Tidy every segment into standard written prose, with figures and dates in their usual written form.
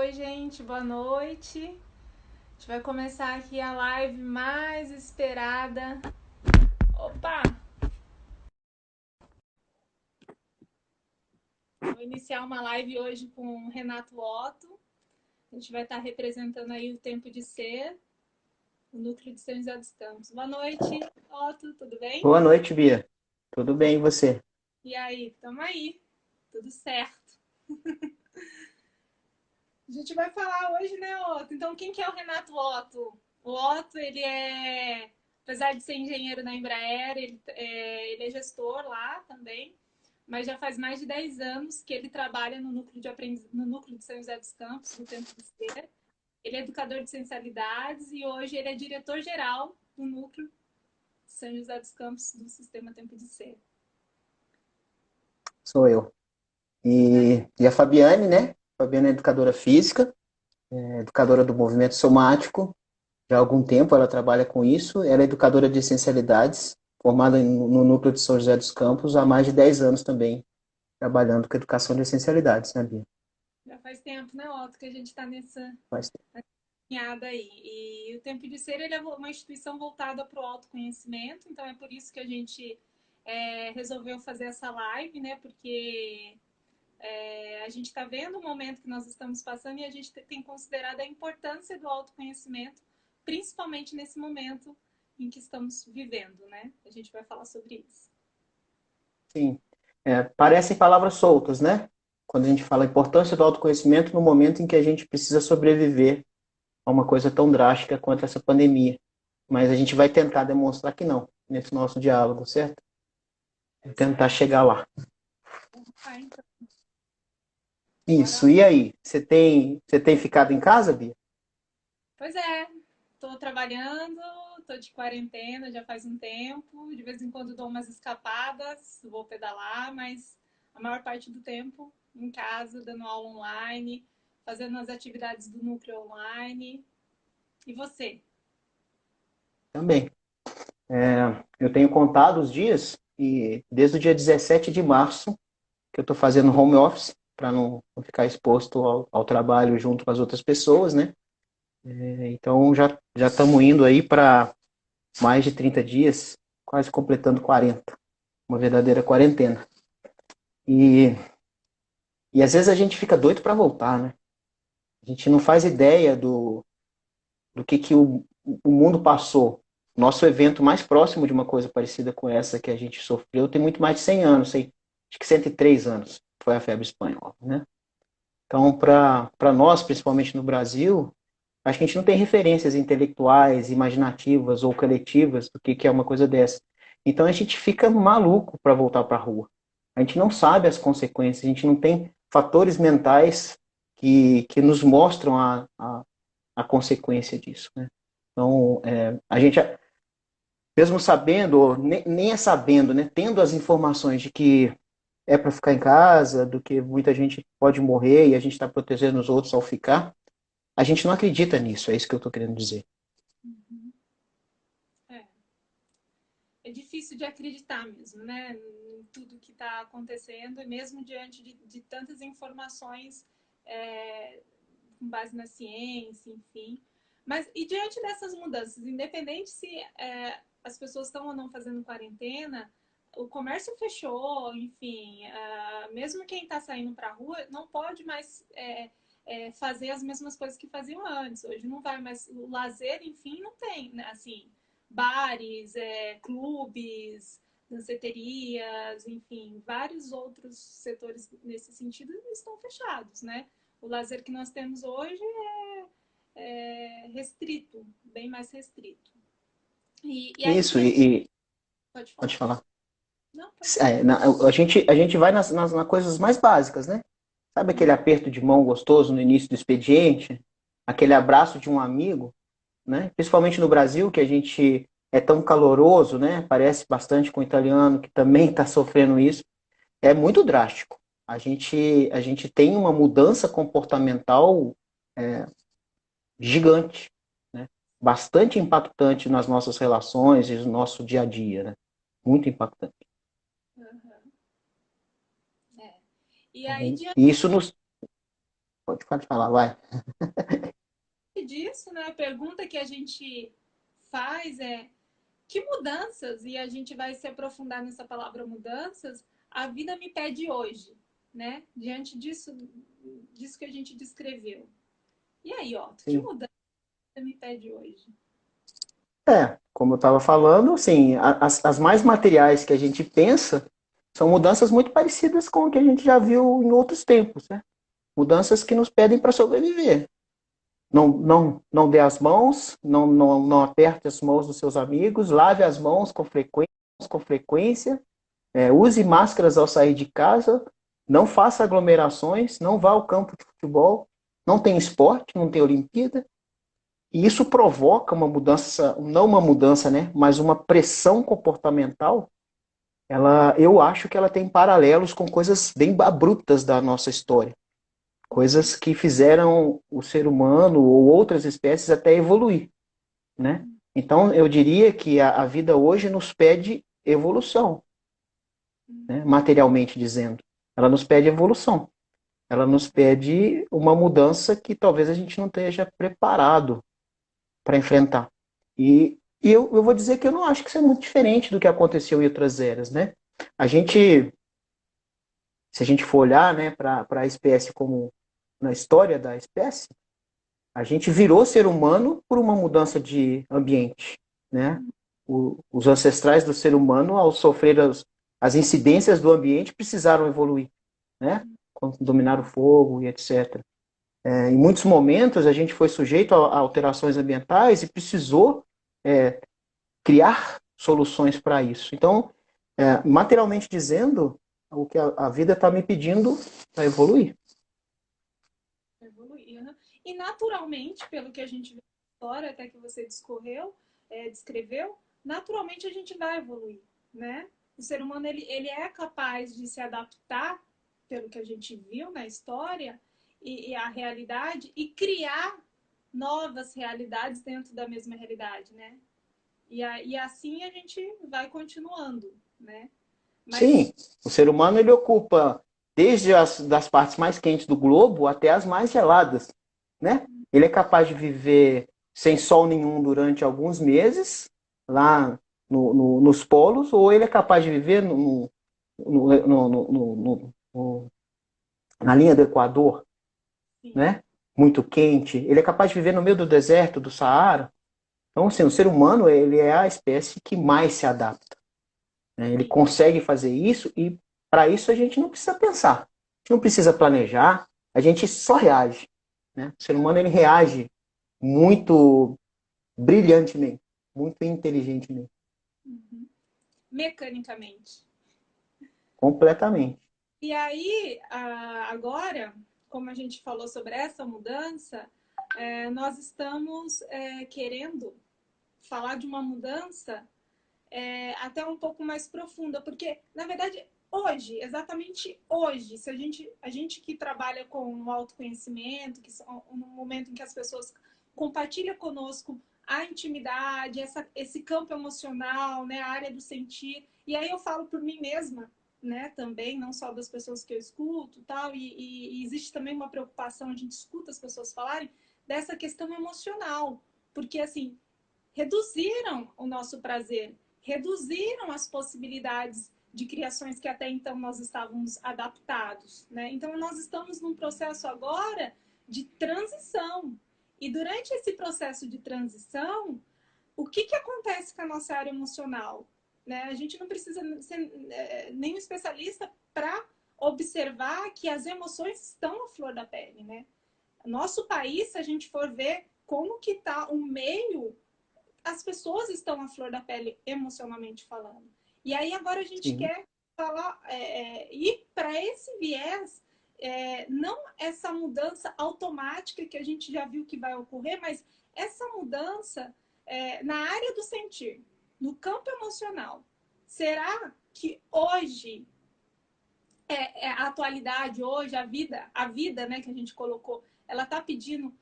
Oi, gente, boa noite. A gente vai começar aqui a live mais esperada. Opa! Vou iniciar uma live hoje com o Renato Otto. A gente vai estar representando aí o Tempo de Ser, o núcleo de São José dos Campos. Boa noite, Otto, tudo bem? Boa noite, Bia. Tudo bem, e você? E aí, tamo aí, tudo certo. A gente vai falar hoje, né, Otto? Então, quem que é o Renato Otto? O Otto, ele é, apesar de ser engenheiro na Embraer, ele é gestor lá também, mas já faz mais de 10 anos que ele trabalha no núcleo de São José dos Campos, no Tempo de Ser. Ele é educador de essencialidades e hoje ele é diretor-geral do núcleo de São José dos Campos do Sistema Tempo de Ser. Sou eu. E a Fabiane, né? Fabiane é educadora física, é educadora do movimento somático. Já há algum tempo ela trabalha com isso. Ela é educadora de essencialidades, formada no núcleo de São José dos Campos há mais de 10 anos também, trabalhando com educação de essencialidades, né, Bia? Já faz tempo, né, Otto, que a gente está nessa Faz tempo. caminhada aí. E o Tempo de Ser ele é uma instituição voltada para o autoconhecimento, então é por isso que a gente resolveu fazer essa live, né? Porque a gente está vendo o momento que nós estamos passando e a gente tem considerado a importância do autoconhecimento, principalmente nesse momento em que estamos vivendo, né? A gente vai falar sobre isso. Sim. Parecem palavras soltas, né? Quando a gente fala a importância do autoconhecimento no momento em que a gente precisa sobreviver a uma coisa tão drástica quanto essa pandemia. Mas a gente vai tentar demonstrar que não, nesse nosso diálogo, certo? Tentar chegar lá. Ah, então, Isso. bora. E aí? Você tem ficado em casa, Bia? Pois é, estou trabalhando, estou de quarentena já faz um tempo. De vez em quando dou umas escapadas, vou pedalar, mas a maior parte do tempo em casa, dando aula online, fazendo as atividades do núcleo online. E você? Também. Eu tenho contado os dias e desde o dia 17 de março que eu estou fazendo home office para não ficar exposto ao trabalho junto com as outras pessoas, né? Então já estamos indo aí para mais de 30 dias, quase completando 40, uma verdadeira quarentena. E, e às vezes a gente fica doido para voltar, né? A gente não faz ideia do que o mundo passou. Nosso evento mais próximo de uma coisa parecida com essa que a gente sofreu tem muito mais de 100 anos, sei, acho que 103 anos foi a febre espanhola, né? Então, para nós, principalmente no Brasil, acho que a gente não tem referências intelectuais, imaginativas ou coletivas do que é uma coisa dessa. Então a gente fica maluco para voltar para a rua. A gente não sabe as consequências, a gente não tem fatores mentais que nos mostram a consequência disso, né? Então, a gente, mesmo sabendo, ou nem é sabendo, né, tendo as informações de que é para ficar em casa, do que muita gente pode morrer e a gente está protegendo os outros ao ficar, a gente não acredita nisso, é isso que eu estou querendo dizer. Uhum. É. É difícil de acreditar mesmo, né? Em tudo que está acontecendo, e mesmo diante de tantas informações é, com base na ciência, enfim. Mas e diante dessas mudanças, independente se as pessoas estão ou não fazendo quarentena, o comércio fechou, enfim, mesmo quem está saindo para a rua não pode mais fazer as mesmas coisas que faziam antes. Hoje não vai mais, o lazer, enfim, não tem, né? Assim, bares, clubes, danceterias, enfim, vários outros setores nesse sentido estão fechados, né? O lazer que nós temos hoje é restrito, bem mais restrito. E aí, Isso, pode falar. pode falar. Não, pode falar. A gente vai nas coisas mais básicas, né? Sabe aquele aperto de mão gostoso no início do expediente? Aquele abraço de um amigo, né? Principalmente no Brasil, que a gente é tão caloroso, né? Parece bastante com o italiano, que também está sofrendo isso. É muito drástico. A gente tem uma mudança comportamental gigante, né? Bastante impactante nas nossas relações e no nosso dia a dia, né? Muito impactante. Uhum. É. E aí, Então, diante. e isso nos. Pode falar, vai. Disso, né, a pergunta que a gente faz é que mudanças, e a gente vai se aprofundar nessa palavra mudanças, a vida me pede hoje, né? Diante disso que a gente descreveu. E aí, Otto, que Sim. mudança me pede hoje? Como eu estava falando, assim, as mais materiais que a gente pensa são mudanças muito parecidas com o que a gente já viu em outros tempos, né? Mudanças que nos pedem para sobreviver. Não dê as mãos, não aperte as mãos dos seus amigos, lave as mãos com frequência, use máscaras ao sair de casa, não faça aglomerações, não vá ao campo de futebol, não tem esporte, não tem Olimpíada. E isso provoca uma mudança, não uma mudança, né, mas uma pressão comportamental. Eu acho que ela tem paralelos com coisas bem abruptas da nossa história. Coisas que fizeram o ser humano ou outras espécies até evoluir, né? Então, eu diria que a vida hoje nos pede evolução, né? Materialmente dizendo. Ela nos pede evolução. Ela nos pede uma mudança que talvez a gente não esteja preparado para enfrentar. E eu vou dizer que eu não acho que isso é muito diferente do que aconteceu em outras eras, né? A gente, se a gente for olhar, né, para a espécie como na história da espécie, a gente virou ser humano por uma mudança de ambiente, né? Os ancestrais do ser humano, ao sofrer as incidências do ambiente, precisaram evoluir, né? Dominar o fogo e etc. Em muitos momentos, a gente foi sujeito a alterações ambientais e precisou criar soluções para isso. Então, materialmente dizendo, o que a vida está me pedindo é evoluir. Evoluir, né? E naturalmente, pelo que a gente viu na história, até que você descreveu, naturalmente a gente vai evoluir, né? O ser humano ele é capaz de se adaptar, pelo que a gente viu na história, e a realidade, e criar novas realidades dentro da mesma realidade, né? E assim a gente vai continuando, né? Mas Sim, o ser humano ele ocupa desde as das partes mais quentes do globo até as mais geladas, né? Ele é capaz de viver sem sol nenhum durante alguns meses lá nos polos, ou ele é capaz de viver no, no, na linha do Equador, sim, né? Muito quente. Ele é capaz de viver no meio do deserto do Saara. Então, assim, o ser humano ele é a espécie que mais se adapta, né? Ele sim. consegue fazer isso e para isso a gente não precisa pensar, a gente não precisa planejar, a gente só reage, né? O ser humano ele reage muito brilhantemente, muito inteligentemente, Uhum. Mecanicamente. completamente. E aí, agora, como a gente falou sobre essa mudança, nós estamos querendo falar de uma mudança até um pouco mais profunda, porque, na verdade, hoje, exatamente hoje, se a gente que trabalha com o autoconhecimento, que são no momento em que as pessoas compartilham conosco a intimidade, esse campo emocional, né, a área do sentir, e aí eu falo por mim mesma, né, também, não só das pessoas que eu escuto, tal, e existe também uma preocupação, a gente escuta as pessoas falarem dessa questão emocional, porque assim, reduziram o nosso prazer, reduziram as possibilidades de criações que até então nós estávamos adaptados, né? Então nós estamos num processo agora de transição. E durante esse processo de transição, o que acontece com a nossa área emocional? Né? A gente não precisa ser nenhum especialista para observar que as emoções estão à flor da pele, né? Nosso país, se a gente for ver como que está o meio, as pessoas estão à flor da pele emocionalmente falando. E aí agora a gente Sim, quer falar, ir para esse viés, não essa mudança automática que a gente já viu que vai ocorrer, mas essa mudança na área do sentir, no campo emocional. Será que hoje, a atualidade, hoje, a vida, né, que a gente colocou, ela está pedindo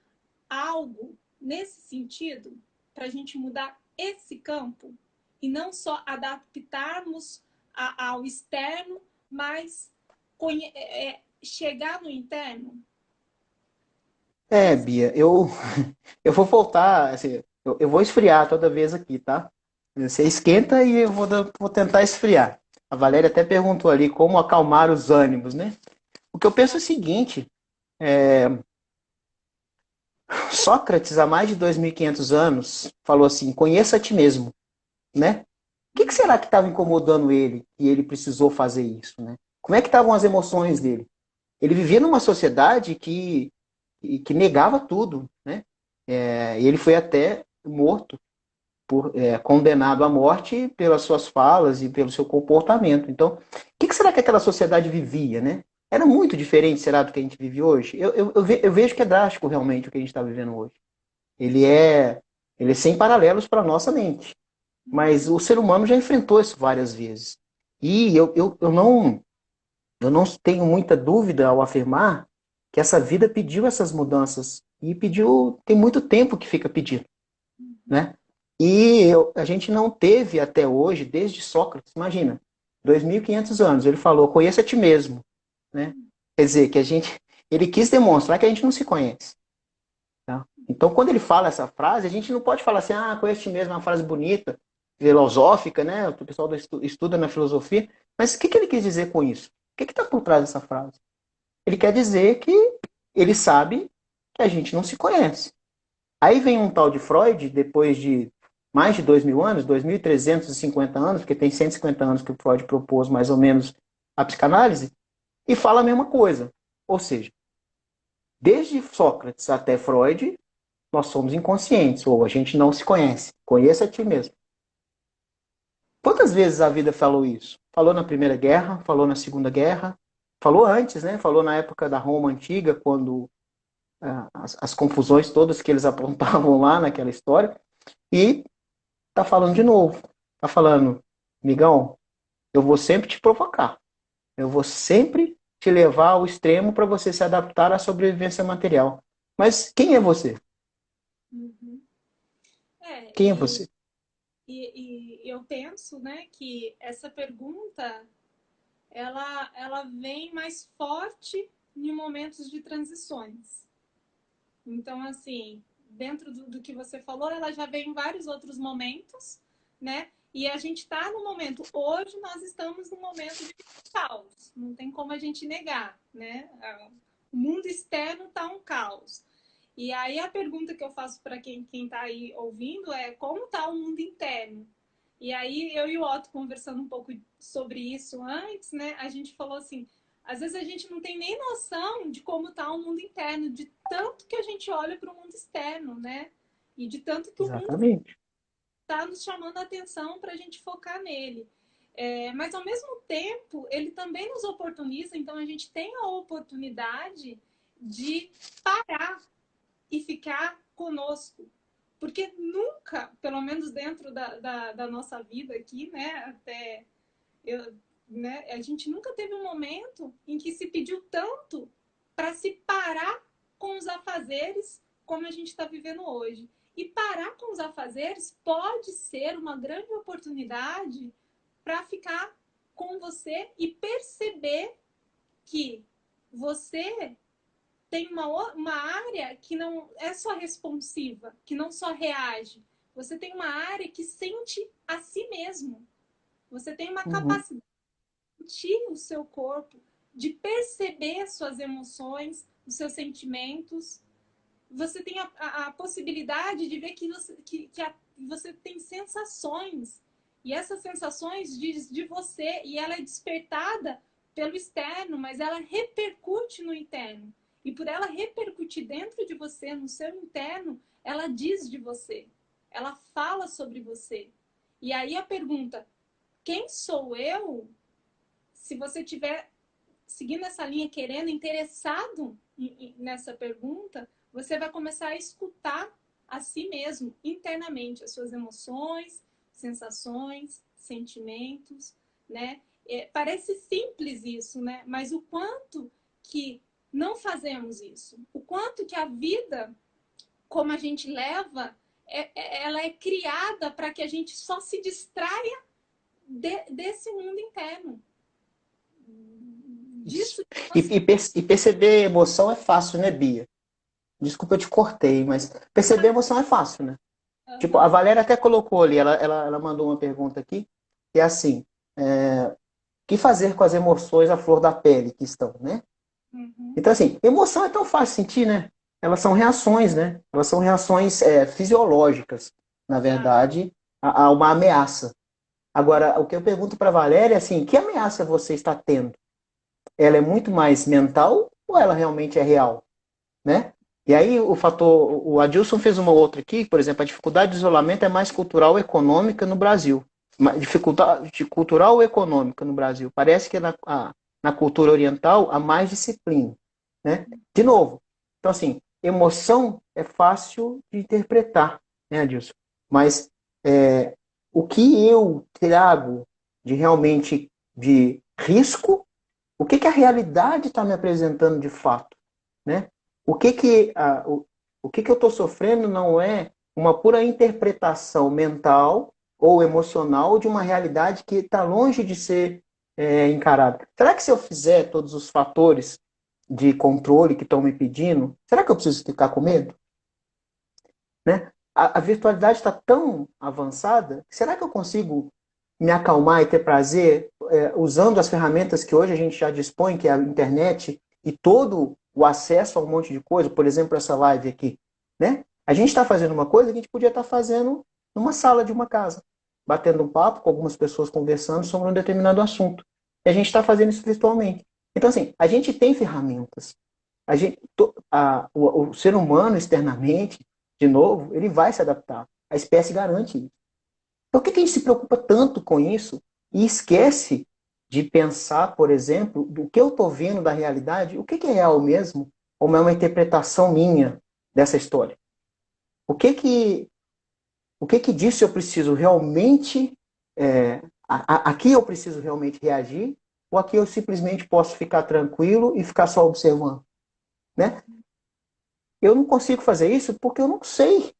algo nesse sentido para a gente mudar esse campo e não só adaptarmos ao externo, mas chegar no interno? Bia, eu vou voltar, assim, eu vou esfriar toda vez aqui, tá? Você esquenta e eu vou tentar esfriar. A Valéria até perguntou ali como acalmar os ânimos, né? O que eu penso é o seguinte, Sócrates, há mais de 2.500 anos, falou assim, conheça a ti mesmo, né? O que será que estava incomodando ele e ele precisou fazer isso, né? Como é que estavam as emoções dele? Ele vivia numa sociedade que negava tudo, né? E ele foi até morto, condenado à morte pelas suas falas e pelo seu comportamento. Então, o que será que aquela sociedade vivia, né? Era muito diferente, será, do que a gente vive hoje? Eu vejo que é drástico realmente o que a gente está vivendo hoje. Ele é, ele é sem paralelos para a nossa mente. Mas o ser humano já enfrentou isso várias vezes. E eu não tenho muita dúvida ao afirmar que essa vida pediu essas mudanças. E pediu, tem muito tempo que fica pedindo, né? A gente não teve até hoje, desde Sócrates, imagina, 2.500 anos, ele falou, conheça a ti mesmo, né? Quer dizer, ele quis demonstrar que a gente não se conhece. Tá? Então, quando ele fala essa frase, a gente não pode falar assim, conheça a ti mesmo, é uma frase bonita, filosófica, né? O pessoal estuda na filosofia, mas o que ele quis dizer com isso? O que está por trás dessa frase? Ele quer dizer que ele sabe que a gente não se conhece. Aí vem um tal de Freud, depois de mais de 2.000 anos, 2.350 anos, porque tem 150 anos que o Freud propôs mais ou menos a psicanálise, e fala a mesma coisa. Ou seja, desde Sócrates até Freud, nós somos inconscientes, ou a gente não se conhece. Conheça a ti mesmo. Quantas vezes a vida falou isso? Falou na Primeira Guerra, falou na Segunda Guerra, falou antes, né? Falou na época da Roma Antiga, quando as confusões todas que eles aprontavam lá naquela história, e tá falando de novo. Tá falando, amigão, eu vou sempre te provocar. Eu vou sempre te levar ao extremo para você se adaptar à sobrevivência material. Mas quem é você? Uhum. É, Quem é você? e eu penso, né, que essa pergunta ela vem mais forte em momentos de transições. Então, assim, dentro do que você falou, ela já veio em vários outros momentos, né? E a gente está no momento, hoje nós estamos num momento de caos, não tem como a gente negar, né? O mundo externo está um caos. E aí a pergunta que eu faço para quem está aí ouvindo é como está o mundo interno? E aí eu e o Otto conversando um pouco sobre isso antes, né? A gente falou assim, às vezes a gente não tem nem noção de como está o mundo interno, de tanto que a gente olha para o mundo externo, né? E de tanto que o mundo Exatamente. está nos chamando a atenção para a gente focar nele. Mas ao mesmo tempo, ele também nos oportuniza, então a gente tem a oportunidade de parar e ficar conosco. Porque nunca, pelo menos dentro da nossa vida aqui, né, até eu, né, a gente nunca teve um momento em que se pediu tanto para se parar com os afazeres como a gente está vivendo hoje. E parar com os afazeres pode ser uma grande oportunidade para ficar com você e perceber que você tem uma área que não é só responsiva, que não só reage. Você tem uma área que sente a si mesmo. Você tem uma Uhum. capacidade de sentir o seu corpo, de perceber suas emoções, os seus sentimentos. Você tem a possibilidade de ver você tem sensações. E essas sensações diz de você, e ela é despertada pelo externo, mas ela repercute no interno. E por ela repercutir dentro de você, no seu interno, ela diz de você. Ela fala sobre você. E aí a pergunta, quem sou eu? Se você tiver seguindo essa linha, querendo, interessado nessa pergunta, você vai começar a escutar a si mesmo, internamente, as suas emoções, sensações, sentimentos, né? Parece simples isso, né? Mas o quanto que não fazemos isso, o quanto que a vida, como a gente leva, ela é criada para que a gente só se distraia desse mundo interno. Isso. Disso que E, você e perceber emoção é fácil, né, Bia? desculpa, eu te cortei, mas perceber a emoção é fácil, né? Tipo, a Aham, Valéria até colocou ali, ela mandou uma pergunta aqui, que é assim, o que fazer com as emoções à flor da pele que estão, né? uhum, Então, assim, emoção é tão fácil sentir, né? Elas são reações, né? Elas são reações fisiológicas, na exato. verdade, a uma ameaça. Agora, o que eu pergunto para a Valéria é assim, que ameaça você está tendo? Ela é muito mais mental ou ela realmente é real, né? E aí o fator, o Adilson fez uma outra aqui, por exemplo, a dificuldade de isolamento é mais cultural e econômica no Brasil. Dificuldade cultural ou econômica no Brasil. Parece que na cultura oriental há mais disciplina, né? De novo, então assim, emoção é fácil de interpretar, né, Adilson? Mas é, o que eu trago de realmente de risco, o que a realidade está me apresentando de fato, né? O que eu estou sofrendo não é uma pura interpretação mental ou emocional de uma realidade que está longe de ser encarada. Será que se eu fizer todos os fatores de controle que estão me pedindo, será que eu preciso ficar com medo? Né? A virtualidade está tão avançada, será que eu consigo me acalmar e ter prazer usando as ferramentas que hoje a gente já dispõe, que é a internet e todo o acesso a um monte de coisa, por exemplo, essa live aqui, né? A gente está fazendo uma coisa que a gente podia estar fazendo numa sala de uma casa, batendo um papo com algumas pessoas conversando sobre um determinado assunto. E a gente está fazendo isso virtualmente. Então, assim, a gente tem ferramentas. O ser humano externamente, de novo, ele vai se adaptar. A espécie garante isso. Por que a gente se preocupa tanto com isso e esquece de pensar, por exemplo, do que eu estou vendo da realidade, o que é real mesmo, ou é uma interpretação minha dessa história? O que que, o que disso eu preciso realmente, aqui eu preciso realmente reagir, ou aqui eu simplesmente posso ficar tranquilo e ficar só observando, né? Eu não consigo fazer isso porque eu não sei.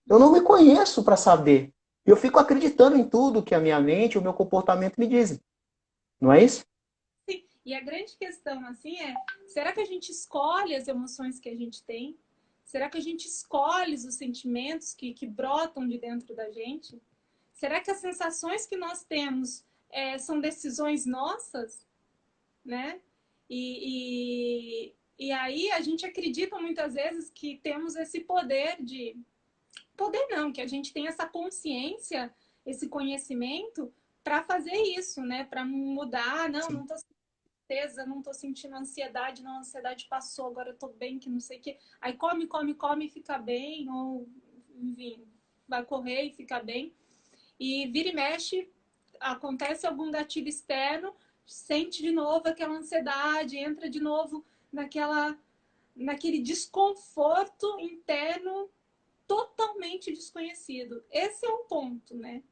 Eu não me conheço para saber. Eu fico acreditando em tudo que a minha mente, o meu comportamento me dizem. Não é isso? Sim. E a grande questão, assim, é: será que a gente escolhe as emoções que a gente tem? Será que a gente escolhe os sentimentos que brotam de dentro da gente? Será que as sensações que nós temos são decisões nossas, né? E aí a gente acredita muitas vezes que temos esse poder de... Poder não, que a gente tem essa consciência, esse conhecimento para fazer isso, né? Para mudar. Não, Sim. não tô tristeza, não tô sentindo ansiedade, não, a ansiedade passou, agora eu tô bem, que não sei o quê. Aí come, come, come e fica bem, ou enfim, vai correr e fica bem. E vira e mexe, acontece algum gatilho externo, sente de novo aquela ansiedade, entra de novo naquele desconforto interno totalmente desconhecido. Esse é o ponto, né?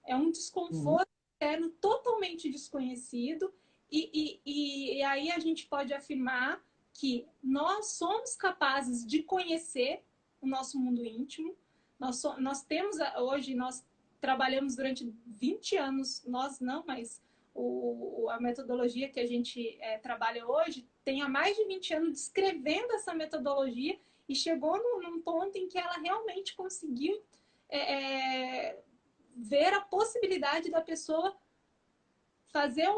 É um Uhum. desconforto interno totalmente desconhecido, e aí a gente pode afirmar que nós somos capazes de conhecer o nosso mundo íntimo. Nós temos hoje, nós trabalhamos durante 20 anos, nós não, mas a metodologia que a gente trabalha hoje tem há mais de 20 anos descrevendo essa metodologia, e chegou num ponto em que ela realmente conseguiu ver a possibilidade da pessoa fazer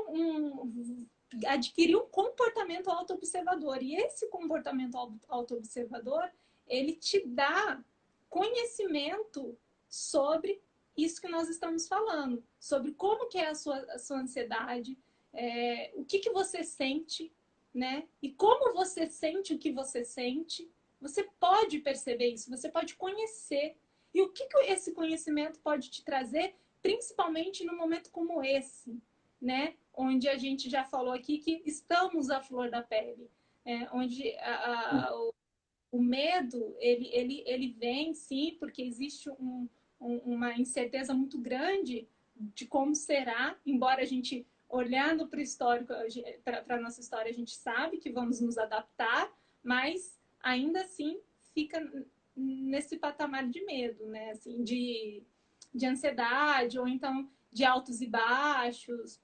adquirir um comportamento autoobservador. E esse comportamento autoobservador, ele te dá conhecimento sobre isso que nós estamos falando, sobre como que é a sua ansiedade, o que você sente, né? E como você sente o que você sente. Você pode perceber isso, você pode conhecer. E o que esse conhecimento pode te trazer, principalmente num momento como esse, né? Onde a gente já falou aqui que estamos à flor da pele, onde o medo ele vem, sim, porque existe uma incerteza muito grande de como será, embora a gente, olhando para o histórico, para a nossa história, a gente sabe que vamos nos adaptar, mas ainda assim fica nesse patamar de medo, né? Assim, de ansiedade, ou então de altos e baixos,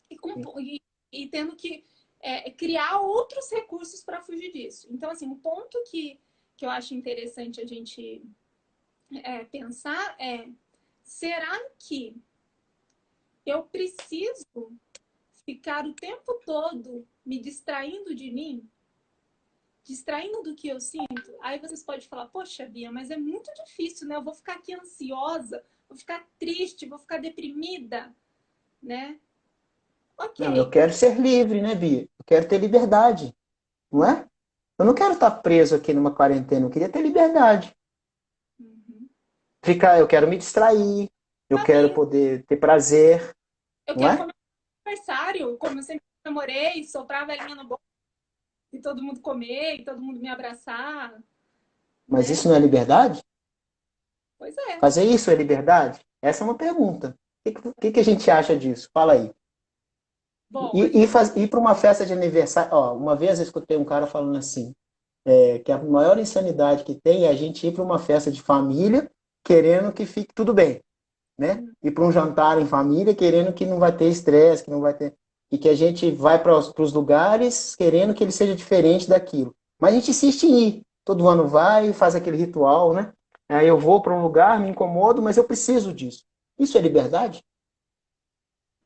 e, e tendo que criar outros recursos para fugir disso. Então, assim, o ponto que eu acho interessante a gente pensar é: será que eu preciso ficar o tempo todo me distraindo de mim? Distraindo do que eu sinto? Aí vocês podem falar: poxa, Bia, mas é muito difícil, né? Eu vou ficar aqui ansiosa, vou ficar triste, vou ficar deprimida, né? Não, eu Ok. quero ser livre, né, Bia? Eu quero ter liberdade, não é? Eu não quero estar preso aqui numa quarentena, eu queria ter liberdade. Uhum. Eu quero me distrair, eu Tá quero bem. poder ter prazer, Eu não quero é? comer aniversário, como eu sempre namorei, soprar a velhinha no bolo e todo mundo comer, e todo mundo me abraçar, Mas né? isso não é liberdade? Pois é. Fazer isso é liberdade? Essa é uma pergunta. O que a gente acha disso? Fala aí. Bom, a gente Ir para uma festa de aniversário. Ó, uma vez eu escutei um cara falando assim, que a maior insanidade que tem é a gente ir para uma festa de família querendo que fique tudo bem, né? Ir para um jantar em família querendo que não vai ter estresse, que não vai ter. E que a gente vai para os lugares querendo que ele seja diferente daquilo. Mas a gente insiste em ir. Todo ano vai e faz aquele ritual, né? Aí eu vou para um lugar, me incomodo, mas eu preciso disso. Isso é liberdade?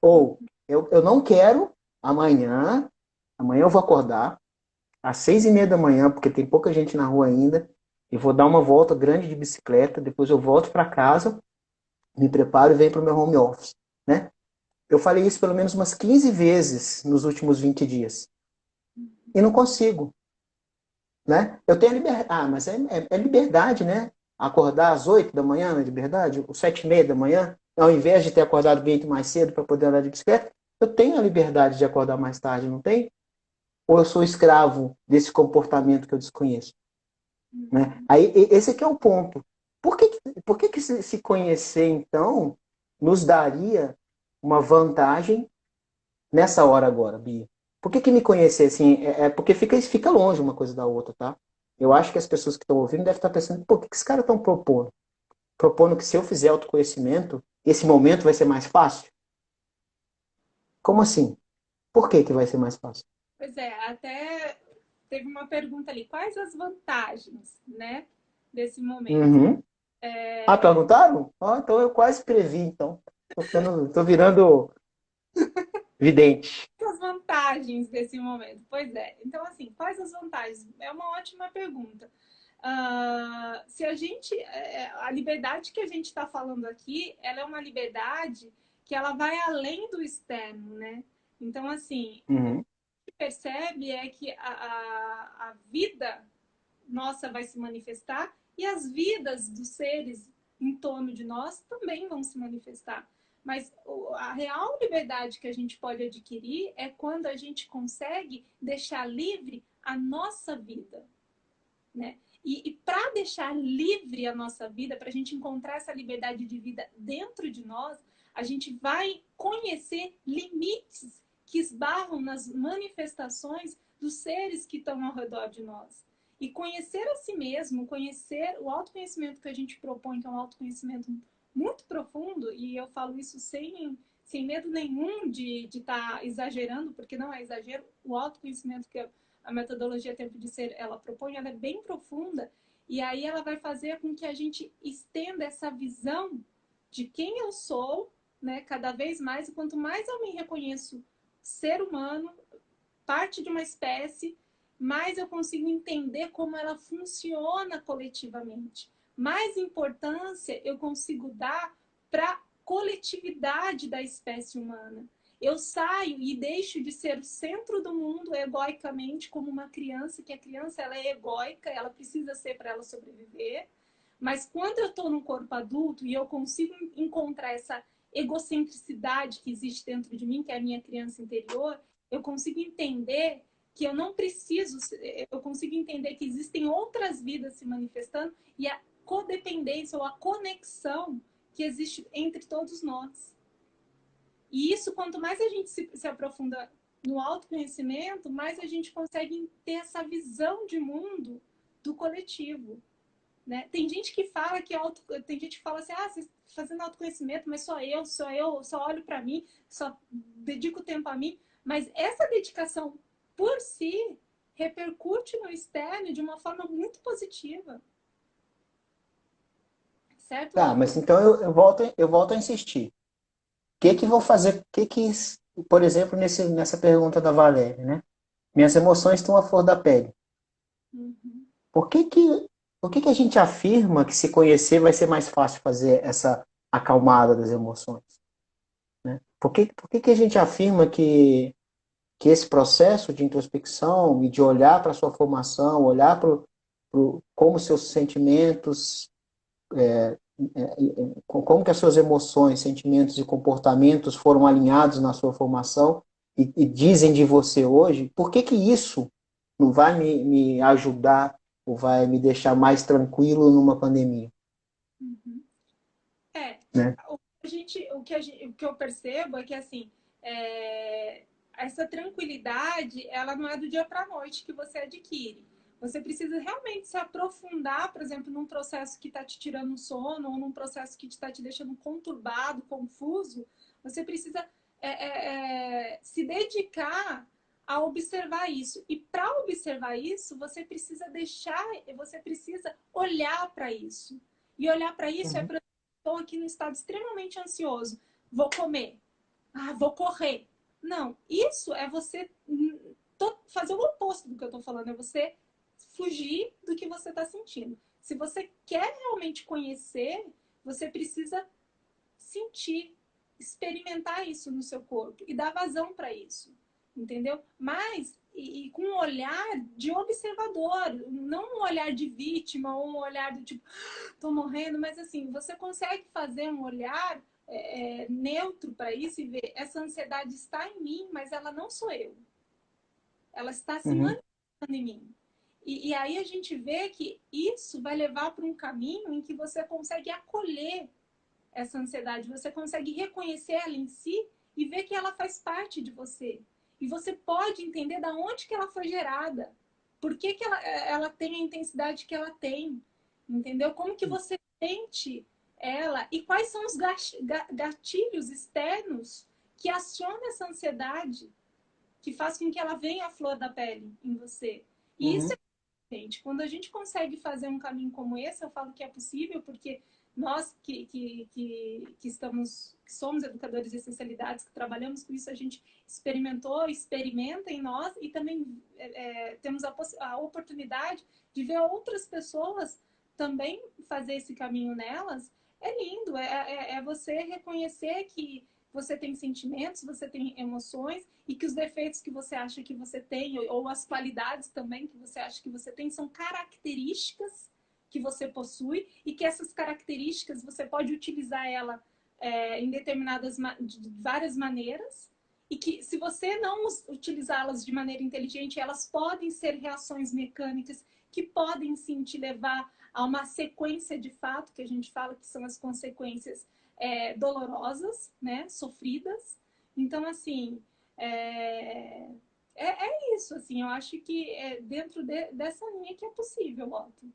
Ou eu não quero amanhã, amanhã eu vou acordar às 6:30 da manhã, porque tem pouca gente na rua ainda, e vou dar uma volta grande de bicicleta, depois eu volto para casa, me preparo e venho para o meu home office, né? Eu falei isso pelo menos umas 15 vezes nos últimos 20 dias. E não consigo, né? Eu tenho a liberdade. Ah, mas é liberdade, né? Acordar às 8 da manhã não é liberdade? Ou 7:30 da manhã, ao invés de ter acordado bem mais cedo para poder andar de bicicleta, eu tenho a liberdade de acordar mais tarde, não tem? Ou eu sou escravo desse comportamento que eu desconheço? Né? Aí, esse aqui é o ponto. Por que se conhecer, então, nos daria uma vantagem nessa hora agora, Bia? Por que me conhecer assim? Porque fica longe uma coisa da outra, tá? Eu acho que as pessoas que estão ouvindo devem estar pensando, pô, o que esses caras estão propondo? Propondo que se eu fizer autoconhecimento, esse momento vai ser mais fácil? Como assim? Por que vai ser mais fácil? Pois é, até teve uma pergunta ali: quais as vantagens, né, desse momento? Uhum. Ah, perguntaram? Então eu quase previ, então. Tô virando vidente. As vantagens desse momento? Pois é. Então, assim, quais as vantagens? É uma ótima pergunta. Se a gente, a liberdade que a gente está falando aqui, ela é uma liberdade que ela vai além do externo, né? Então, assim, Uhum. que percebe é que a vida nossa vai se manifestar e as vidas dos seres em torno de nós também vão se manifestar. Mas a real liberdade que a gente pode adquirir é quando a gente consegue deixar livre a nossa vida, né? E para deixar livre a nossa vida, para a gente encontrar essa liberdade de vida dentro de nós, a gente vai conhecer limites que esbarram nas manifestações dos seres que estão ao redor de nós. E conhecer a si mesmo, conhecer o autoconhecimento que a gente propõe, que é um autoconhecimento muito profundo, e eu falo isso sem medo nenhum de estar exagerando, porque não é exagero, o autoconhecimento que a metodologia Tempo de Ser ela propõe, ela é bem profunda, e aí ela vai fazer com que a gente estenda essa visão de quem eu sou, né, cada vez mais, e quanto mais eu me reconheço ser humano, parte de uma espécie, mais eu consigo entender como ela funciona coletivamente. Mais importância eu consigo dar para a coletividade da espécie humana. Eu saio e deixo de ser o centro do mundo egoicamente como uma criança, que a criança ela é egóica, ela precisa ser para ela sobreviver. Mas quando eu estou no corpo adulto e eu consigo encontrar essa egocentricidade que existe dentro de mim, que é a minha criança interior, eu consigo entender que eu não preciso, eu consigo entender que existem outras vidas se manifestando e a codependência ou a conexão que existe entre todos nós. E isso, quanto mais a gente se aprofunda no autoconhecimento, mais a gente consegue ter essa visão de mundo do coletivo. Né? Tem gente que fala tem gente que fala assim, você está fazendo autoconhecimento, mas só olho para mim, só dedico tempo a mim. Mas essa dedicação por si repercute no externo de uma forma muito positiva. Certo, Tá, Otto? mas então eu volto a insistir. O que vou fazer? Por exemplo, nessa pergunta da Valéria, né? Minhas emoções estão à flor da pele. Uhum. Por que que, por que que a gente afirma que se conhecer vai ser mais fácil fazer essa acalmada das emoções, né? Por que que a gente afirma que esse processo de introspecção e de olhar para a sua formação, olhar para como seus sentimentos, como que as suas emoções, sentimentos e comportamentos foram alinhados na sua formação e dizem de você hoje, por que que isso não vai me ajudar ou vai me deixar mais tranquilo numa pandemia, Uhum. É, né? o que eu percebo é que assim, essa tranquilidade, ela não é do dia para a noite que você adquire. Você precisa realmente se aprofundar, por exemplo, num processo que está te tirando sono ou num processo que está te deixando conturbado, confuso. Você precisa se dedicar a observar isso. E para observar isso, você precisa olhar para isso. E olhar para isso é Uhum, para estou aqui no estado extremamente ansioso, vou comer, vou correr. Não, isso é você fazer o oposto do que eu estou falando, é você fugir do que você está sentindo. Se você quer realmente conhecer, você precisa sentir, experimentar isso no seu corpo e dar vazão para isso, entendeu? Mas e com um olhar de observador, não um olhar de vítima ou um olhar do tipo, tô morrendo, mas assim, você consegue fazer um olhar neutro para isso e ver, essa ansiedade está em mim, mas ela não sou eu. Ela está se uhum, manifestando em mim. E aí a gente vê que isso vai levar para um caminho em que você consegue acolher essa ansiedade, você consegue reconhecer ela em si e ver que ela faz parte de você. E você pode entender da onde que ela foi gerada, por que, que ela tem a intensidade que ela tem, entendeu? Como que você sente ela e quais são os gatilhos externos que acionam essa ansiedade, que faz com que ela venha à flor da pele em você. E isso uhum, é gente. Quando a gente consegue fazer um caminho como esse, eu falo que é possível, porque nós que estamos, que somos educadores de essencialidades, que trabalhamos com isso, a gente experimentou, experimenta em nós e também temos a oportunidade de ver outras pessoas também fazer esse caminho nelas. É lindo, é você reconhecer que você tem sentimentos, você tem emoções e que os defeitos que você acha que você tem, ou as qualidades também que você acha que você tem, são características que você possui e que essas características você pode utilizar ela em determinadas, de várias maneiras e que se você não utilizá-las de maneira inteligente, elas podem ser reações mecânicas que podem sim te levar a uma sequência de fato, que a gente fala que são as consequências dolorosas, né, sofridas. Então, assim, é isso, assim, eu acho que é dentro dessa linha que é possível, Otto.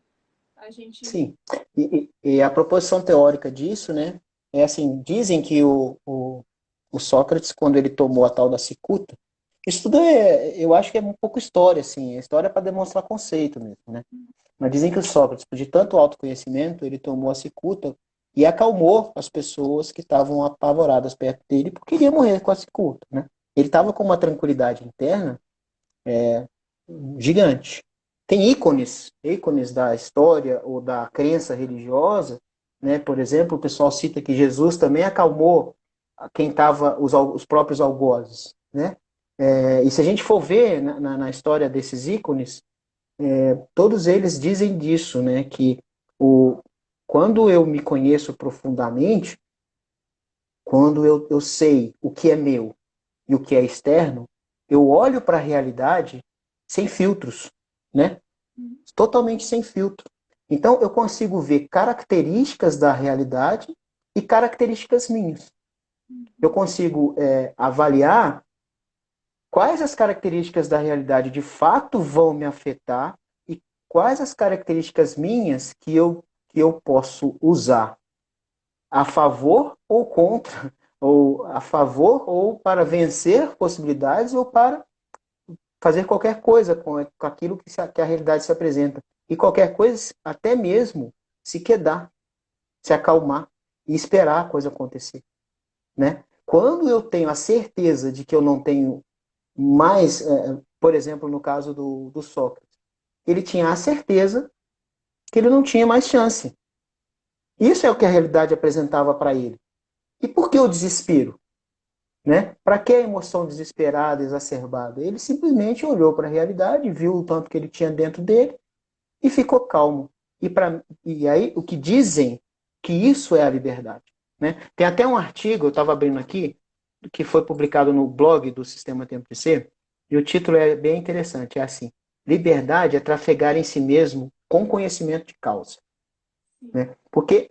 A gente. sim. E a proposição teórica disso, né, é assim, dizem que o Sócrates, quando ele tomou a tal da cicuta, isso tudo eu acho que é um pouco história, assim, é história para demonstrar conceito mesmo, né? Mas dizem que o Sócrates, de tanto autoconhecimento, ele tomou a cicuta e acalmou as pessoas que estavam apavoradas perto dele porque ele ia morrer com a cicuta, né? Ele estava com uma tranquilidade interna gigante. Tem ícones da história ou da crença religiosa, né? Por exemplo, o pessoal cita que Jesus também acalmou quem estava, os próprios algozes, né? E se a gente for ver na história desses ícones, todos eles dizem disso, né? Que o, quando eu me conheço profundamente, quando eu sei o que é meu e o que é externo, eu olho para a realidade sem filtros, né? Totalmente sem filtro. Então eu consigo ver características da realidade e características minhas. Eu consigo avaliar quais as características da realidade de fato vão me afetar e quais as características minhas que eu posso usar a favor ou contra, ou a favor ou para vencer possibilidades ou para fazer qualquer coisa com aquilo que a realidade se apresenta. E qualquer coisa, até mesmo se quedar, se acalmar e esperar a coisa acontecer, né? Quando eu tenho a certeza de que eu não tenho mais, por exemplo, no caso do Sócrates, ele tinha a certeza que ele não tinha mais chance. Isso é o que a realidade apresentava para ele. E por que o desespero? Né? Para que a emoção desesperada, exacerbada? Ele simplesmente olhou para a realidade, viu o tanto que ele tinha dentro dele e ficou calmo. E aí, o que dizem que isso é a liberdade. Né? Tem até um artigo, eu estava abrindo aqui, que foi publicado no blog do Sistema Tempo de Ser, e o título é bem interessante, é assim: liberdade é trafegar em si mesmo com conhecimento de causa. Né? Porque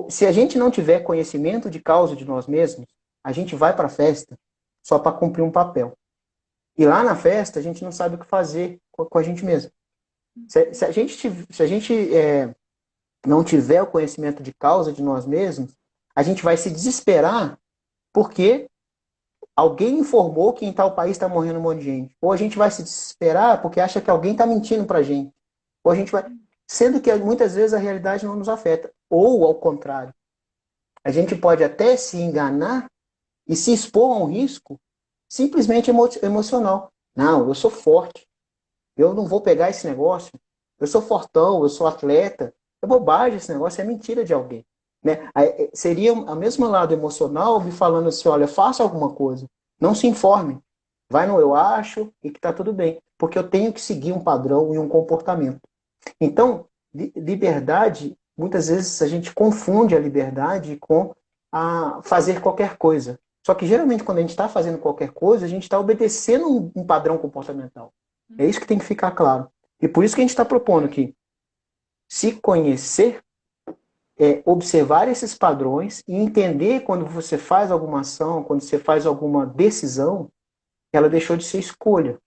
se a gente não tiver conhecimento de causa de nós mesmos, a gente vai para a festa só para cumprir um papel. E lá na festa, a gente não sabe o que fazer com a gente mesmo. Se a gente não tiver o conhecimento de causa de nós mesmos, a gente vai se desesperar porque alguém informou que em tal país está morrendo um monte de gente. Ou a gente vai se desesperar porque acha que alguém está mentindo para a gente. Ou a gente vai... Sendo que muitas vezes a realidade não nos afeta. Ou, ao contrário, a gente pode até se enganar e se expor a um risco simplesmente emocional. Não, eu sou forte. Eu não vou pegar esse negócio. Eu sou fortão, eu sou atleta. É bobagem esse negócio, é mentira de alguém. Né? Seria a mesma lado emocional me falando assim, olha, faça alguma coisa. Não se informe. Vai no eu acho e que está tudo bem. Porque eu tenho que seguir um padrão e um comportamento. Então, liberdade, muitas vezes a gente confunde a liberdade com a fazer qualquer coisa. Só que geralmente quando a gente está fazendo qualquer coisa, a gente está obedecendo um padrão comportamental. É isso que tem que ficar claro. E por isso que a gente está propondo que se conhecer é observar esses padrões e entender quando você faz alguma ação, quando você faz alguma decisão, ela deixou de ser escolha.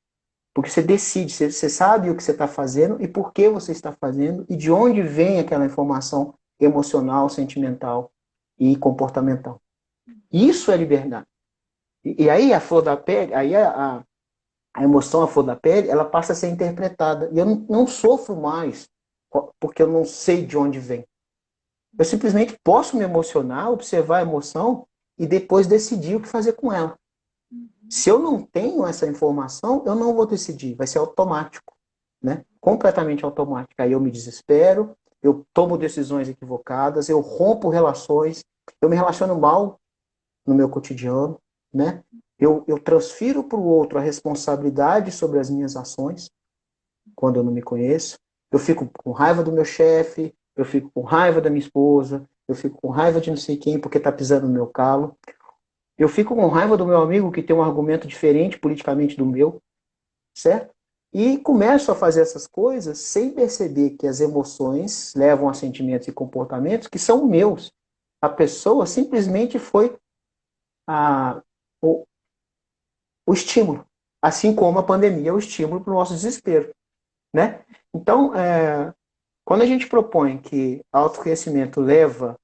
Porque você decide, você sabe o que você está fazendo e por que você está fazendo e de onde vem aquela informação emocional, sentimental e comportamental. Isso é liberdade. E aí a flor da pele, aí a emoção, a flor da pele, ela passa a ser interpretada. E eu não sofro mais porque eu não sei de onde vem. Eu simplesmente posso me emocionar, observar a emoção e depois decidir o que fazer com ela. Se eu não tenho essa informação, eu não vou decidir, vai ser automático, né? Completamente automático. Aí eu me desespero, eu tomo decisões equivocadas, eu rompo relações, eu me relaciono mal no meu cotidiano, né? Eu transfiro para o outro a responsabilidade sobre as minhas ações, quando eu não me conheço. Eu fico com raiva do meu chefe, eu fico com raiva da minha esposa, eu fico com raiva de não sei quem porque está pisando no meu calo. Eu fico com raiva do meu amigo que tem um argumento diferente politicamente do meu, certo? E começo a fazer essas coisas sem perceber que as emoções levam a sentimentos e comportamentos que são meus. A pessoa simplesmente foi a, o, o estímulo. Assim como a pandemia é o estímulo para o nosso desespero. Né? Então, quando a gente propõe que autoconhecimento leva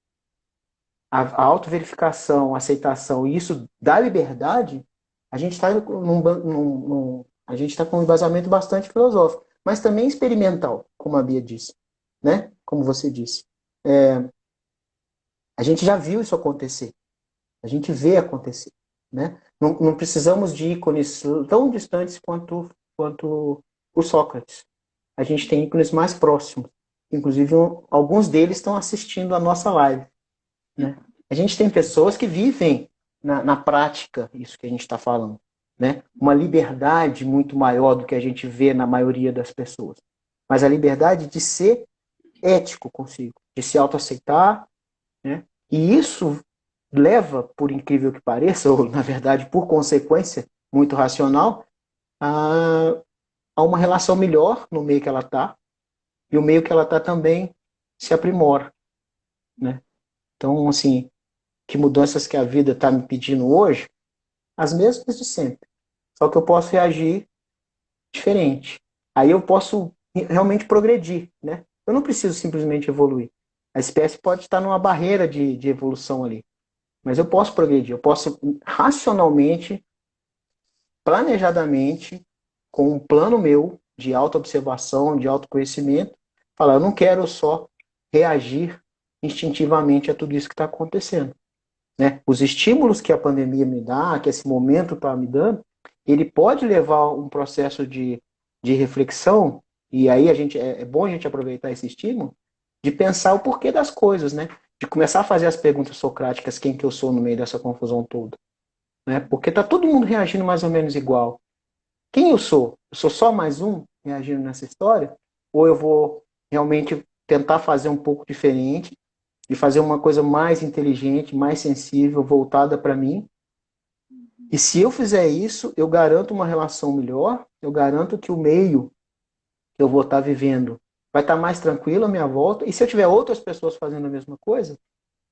a autoverificação, a aceitação, e isso dá liberdade, a gente está a gente está com um embasamento bastante filosófico, mas também experimental, como a Bia disse, né? Como você disse. A gente já viu isso acontecer, a gente vê acontecer, né? Não precisamos de ícones tão distantes quanto o Sócrates. A gente tem ícones mais próximos. Inclusive, alguns deles estão assistindo a nossa live. Né? A gente tem pessoas que vivem na prática isso que a gente está falando. Né? Uma liberdade muito maior do que a gente vê na maioria das pessoas. Mas a liberdade de ser ético consigo, de se autoaceitar. Né? E isso leva, por incrível que pareça, ou na verdade por consequência muito racional, a uma relação melhor no meio que ela está, e o meio que ela está também se aprimora. Né? Então, assim, que mudanças que a vida está me pedindo hoje, as mesmas de sempre. Só que eu posso reagir diferente. Aí eu posso realmente progredir, né? Eu não preciso simplesmente evoluir. A espécie pode estar numa barreira de evolução ali. Mas eu posso progredir, eu posso racionalmente, planejadamente, com um plano meu de autoobservação, de autoconhecimento, falar, eu não quero só reagir instintivamente a tudo isso que está acontecendo, né? Os estímulos que a pandemia me dá, que esse momento está me dando, ele pode levar um processo de reflexão, e aí é bom a gente aproveitar esse estímulo, de pensar o porquê das coisas, né? De começar a fazer as perguntas socráticas, quem que eu sou no meio dessa confusão toda, né? Porque está todo mundo reagindo mais ou menos igual. Quem eu sou? Eu sou só mais um reagindo nessa história? Ou eu vou realmente tentar fazer um pouco diferente e fazer uma coisa mais inteligente, mais sensível, voltada para mim? E se eu fizer isso, eu garanto uma relação melhor, eu garanto que o meio que eu vou estar vivendo vai estar mais tranquilo à minha volta. E se eu tiver outras pessoas fazendo a mesma coisa,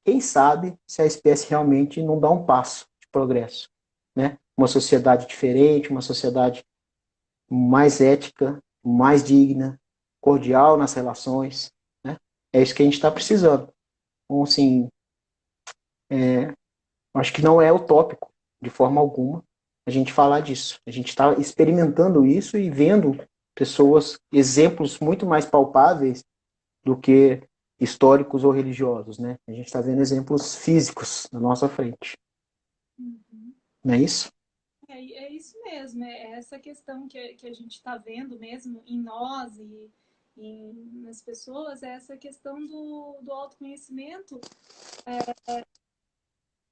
quem sabe se a espécie realmente não dá um passo de progresso, né? Uma sociedade diferente, uma sociedade mais ética, mais digna, cordial nas relações, né? É isso que a gente está precisando. Então, assim, acho que não é utópico, de forma alguma, a gente falar disso. A gente está experimentando isso e vendo pessoas, exemplos muito mais palpáveis do que históricos ou religiosos, né? A gente está vendo exemplos físicos na nossa frente. Uhum. Não é isso? É isso mesmo, é essa questão que a gente está vendo mesmo em nós e nas pessoas, é essa questão do autoconhecimento,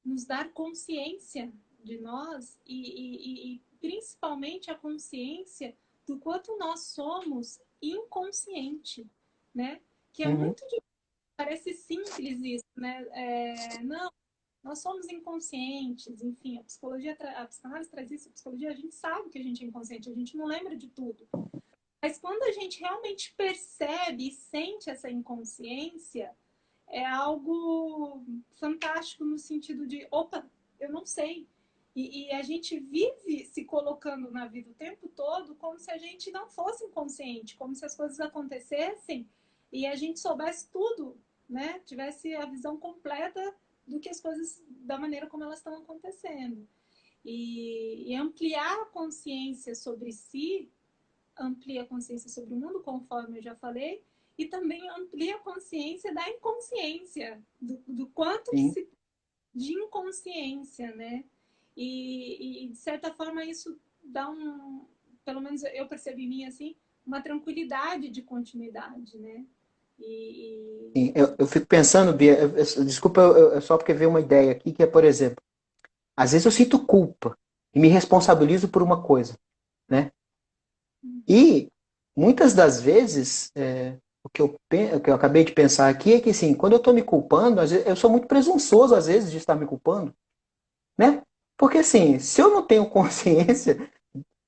nos dar consciência de nós e principalmente a consciência do quanto nós somos inconsciente, né? Que é Uhum. muito parece simples isso, né? Não, nós somos inconscientes, enfim, a psicanálise traz isso, a psicologia, a gente sabe que a gente é inconsciente, a gente não lembra de tudo. Mas quando a gente realmente percebe e sente essa inconsciência, é algo fantástico no sentido de, opa, eu não sei. E a gente vive se colocando na vida o tempo todo como se a gente não fosse inconsciente, como se as coisas acontecessem e a gente soubesse tudo, né? Tivesse a visão completa do que as coisas, da maneira como elas estão acontecendo. E ampliar a consciência sobre si amplia a consciência sobre o mundo, conforme eu já falei, e também amplia a consciência da inconsciência, do quanto que Sim. se de inconsciência, né? De certa forma isso dá pelo menos eu percebi em mim assim, uma tranquilidade de continuidade, né? Sim. Eu fico pensando, Bia, desculpa, só porque veio uma ideia aqui, que é, por exemplo, às vezes eu sinto culpa e me responsabilizo por uma coisa, né? E muitas das vezes, o que eu acabei de pensar aqui é que, assim, quando eu estou me culpando, às vezes, eu sou muito presunçoso, às vezes, de estar me culpando, né? Porque, assim, se eu não tenho consciência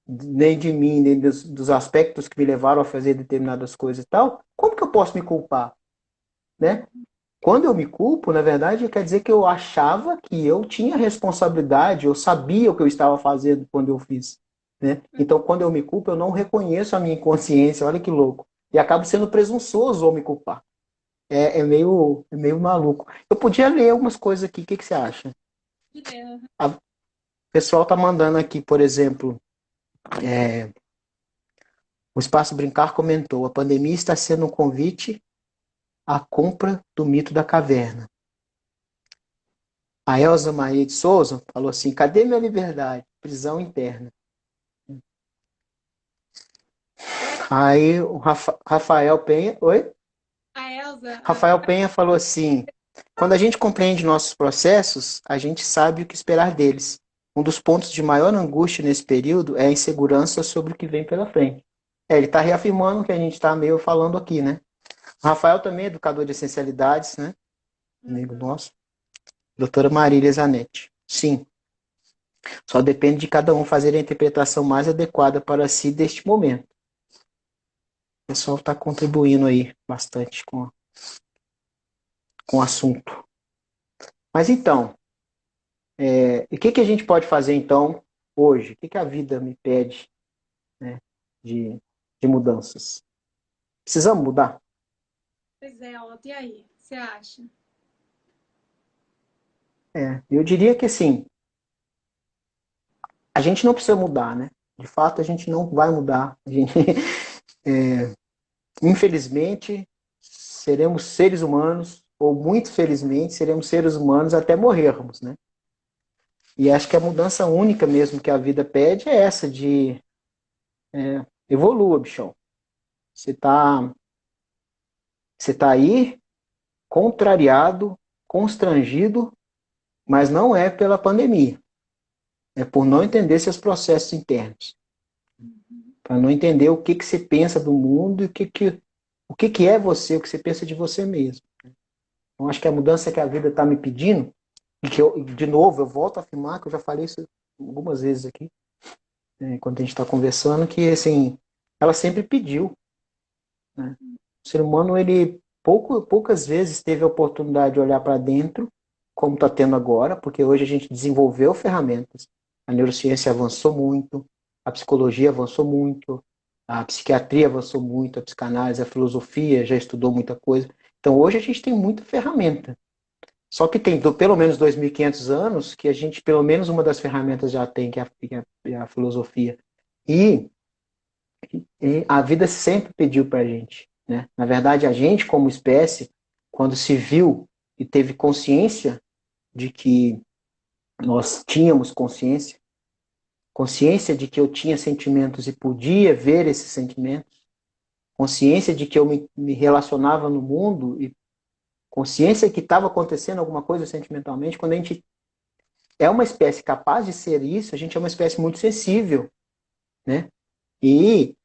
nem de mim, nem dos aspectos que me levaram a fazer determinadas coisas e tal, como que eu posso me culpar, né? Quando eu me culpo, na verdade, quer dizer que eu achava que eu tinha responsabilidade, eu sabia o que eu estava fazendo quando eu fiz, né? Então, quando eu me culpo, eu não reconheço a minha inconsciência, olha que louco. E acabo sendo presunçoso ao me culpar. É meio maluco. Eu podia ler algumas coisas aqui, o que você acha? O pessoal está mandando aqui, por exemplo, o Espaço Brincar comentou: a pandemia está sendo um convite à compra do mito da caverna. A Elza Maria de Souza falou assim: cadê minha liberdade? Prisão interna. Aí o Rafael Penha. Oi? A Elsa, Rafael Penha falou assim: quando a gente compreende nossos processos, a gente sabe o que esperar deles. Um dos pontos de maior angústia nesse período é a insegurança sobre o que vem pela frente. Ele está reafirmando o que a gente está meio falando aqui, né? O Rafael também é educador de essencialidades, né? Amigo nosso. Doutora Marília Zanetti. Sim. Só depende de cada um fazer a interpretação mais adequada para si deste momento. O pessoal está contribuindo aí bastante com o assunto. Mas então, e o que a gente pode fazer então hoje? O que a vida me pede, né, de, de mudanças? Precisamos mudar? pois é, Otto, e aí? Você acha? Eu diria que assim, a gente não precisa mudar, né? De fato, a gente não vai mudar. A gente, infelizmente, seremos seres humanos, ou muito felizmente, seremos seres humanos até morrermos, né? E acho que a mudança única mesmo que a vida pede é essa, de evolua, bichão. Você tá, você tá aí, contrariado, constrangido, mas não é pela pandemia. É por não entender seus processos internos. Para não entender o que, que você pensa do mundo e o que é você, o que você pensa de você mesmo. Então, acho que a mudança que a vida está me pedindo, e que eu, de novo, eu volto a afirmar, que eu já falei isso algumas vezes aqui, quando a gente está conversando, que assim, ela sempre pediu. Né? O ser humano, ele poucas vezes teve a oportunidade de olhar para dentro, como está tendo agora, porque hoje a gente desenvolveu ferramentas. A neurociência avançou muito, a psicologia avançou muito, a psiquiatria avançou muito, a psicanálise, a filosofia já estudou muita coisa. Então hoje a gente tem muita ferramenta. Só que tem pelo menos 2.500 anos que a gente, pelo menos uma das ferramentas já tem, que é a filosofia. E a vida sempre pediu para a gente. Né? Na verdade, a gente, como espécie, quando se viu e teve consciência de que nós tínhamos consciência, consciência de que eu tinha sentimentos e podia ver esses sentimentos, consciência de que eu me relacionava no mundo e consciência que estava acontecendo alguma coisa sentimentalmente, quando a gente é uma espécie capaz de ser isso, a gente é uma espécie muito sensível, né? E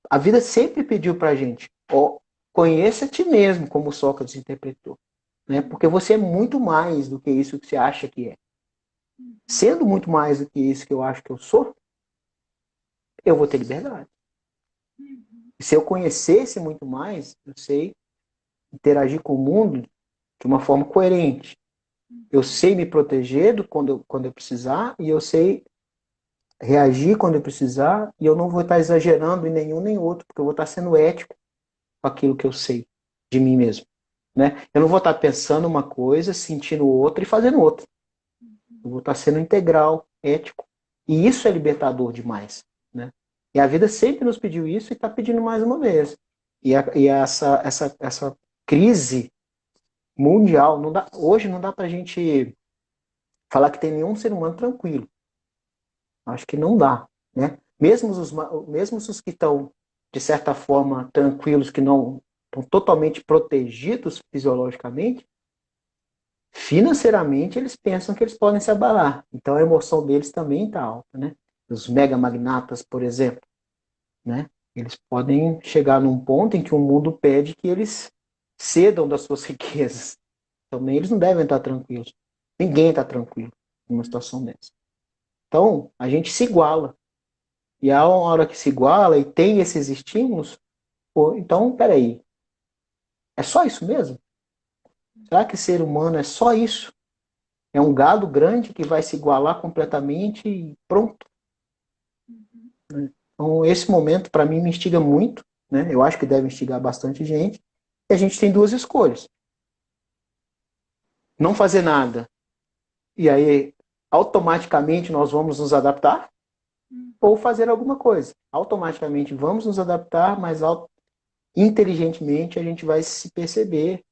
a vida sempre pediu para a gente, ó, conheça a ti mesmo, como Sócrates interpretou, né? Porque você é muito mais do que isso que você acha que é. Sendo muito mais do que isso que eu acho que eu sou, eu vou ter liberdade. E se eu conhecesse muito mais, eu sei interagir com o mundo de uma forma coerente. Eu sei me proteger quando eu precisar e eu sei reagir quando eu precisar e eu não vou estar exagerando em nenhum nem outro, porque eu vou estar sendo ético com aquilo que eu sei de mim mesmo. Né? Eu não vou estar pensando uma coisa, sentindo outra e fazendo outra. Eu vou estar sendo integral, ético. E isso é libertador demais. Né? E a vida sempre nos pediu isso e está pedindo mais uma vez. E essa crise mundial, hoje não dá para a gente falar que tem nenhum ser humano tranquilo. Acho que não dá. Né? Mesmo os que estão, de certa forma, tranquilos, que não estão totalmente protegidos fisiologicamente, financeiramente eles pensam que eles podem se abalar. Então a emoção deles também está alta. Né? Os mega magnatas, por exemplo, né? Eles podem chegar num ponto em que o mundo pede que eles cedam das suas riquezas. Também eles não devem estar tranquilos. Ninguém está tranquilo numa situação dessa. Então, a gente se iguala. E a hora que se iguala e tem esses estímulos, pô, então, peraí, é só isso mesmo? Será que ser humano é só isso? É um gado grande que vai se igualar completamente e pronto? Então, esse momento, para mim, me instiga muito. Né? Eu acho que deve instigar bastante gente. E a gente tem duas escolhas. Não fazer nada. E aí, automaticamente, nós vamos nos adaptar. Ou fazer alguma coisa. Automaticamente vamos nos adaptar, mas inteligentemente a gente vai se perceber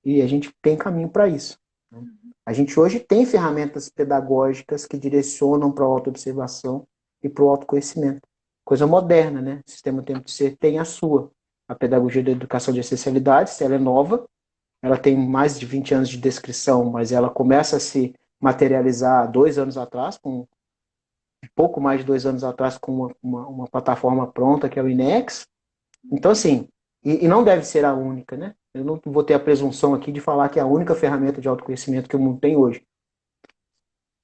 e a gente tem caminho para isso. Né? A gente hoje tem ferramentas pedagógicas que direcionam para a autoobservação e para o autoconhecimento. Coisa moderna, né? O Sistema Tempo de Ser tem a sua. A pedagogia da educação de essencialidades, ela é nova, ela tem mais de 20 anos de descrição, mas ela começa a se materializar 2 anos atrás, com pouco mais de 2 anos atrás, com uma plataforma pronta, que é o INEX. Então, assim, e não deve ser a única, né? Eu não vou ter a presunção aqui de falar que é a única ferramenta de autoconhecimento que o mundo tem hoje.